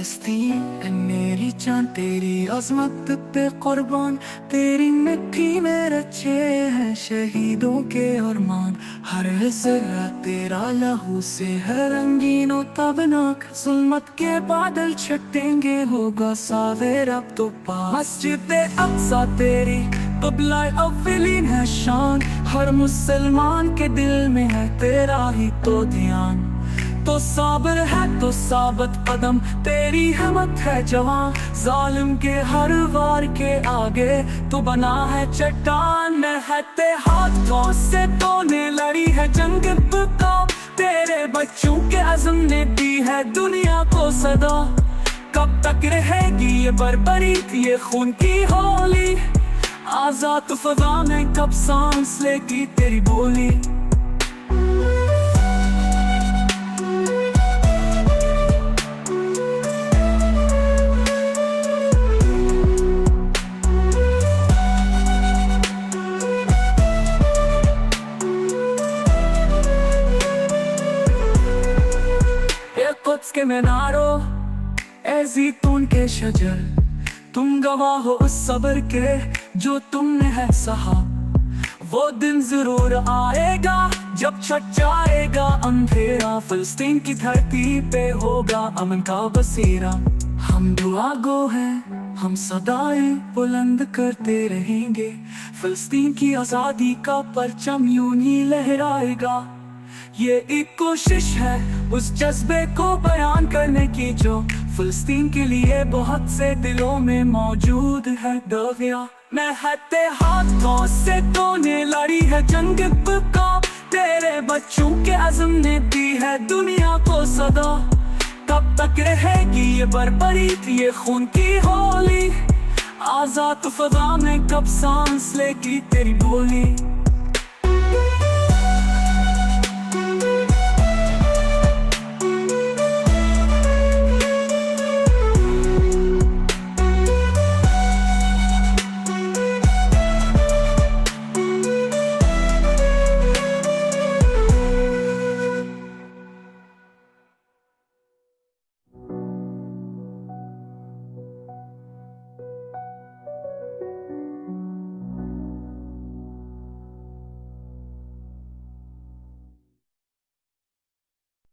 फ़लस्तीन है मेरी जान, तेरी अज़मत पे कुर्बान, तेरी मिट्टी में रचे हैं शहीदों के अरमान। हर ज़रा तेरा लहू से है रंगीन और तबनाक, ज़ुल्मत के बादल छटेंगे होगा सावेर अब तो पास। मस्जिद अक़सा तेरी क़िबला अव्वलीन है शान, हर मुसलमान के दिल में है तेरा ही तो ध्यान। तो साबिर है तो साबित कदम, तेरी हिम्मत है जवान, जालिम के हर वार के आगे तो बना है चट्टान। मेहनते हाथों से तूने लड़ी है जंग बका, तेरे बच्चों के अज़्म ने दी है दुनिया को सदा। कब तक रहेगी ये बर्बरीत, ये खून की होली, आज़ाद फ़ज़ा में कब सांस लेगी तेरी बोली। कुद्स के मीनारों ए ज़ैतून के शजर, तुम गवाह हो उस सब्र के जो तुमने है सहा। वो दिन जरूर आएगा जब छट जाएगा अंधेरा, फ़लस्तीन की धरती पे होगा अमन का बसेरा। हम दुआ गो हैं, हम सदाएं बुलंद करते रहेंगे, फ़लस्तीन की आज़ादी का परचम यूं ही लहराएगा। ये एक कोशिश है उस जज्बे को बयान करने की जो फ़लस्तीन के लिए बहुत से दिलों में मौजूद है दविया। मेहनते हाथों से तूने लड़ी है जंग बका, तेरे बच्चों के अज़्म ने दी है दुनिया को सदा। कब तक रहेगी ये बर्बरीत, ये खून की होली, आज़ाद फ़ज़ा में कब सांस लेगी तेरी बोली।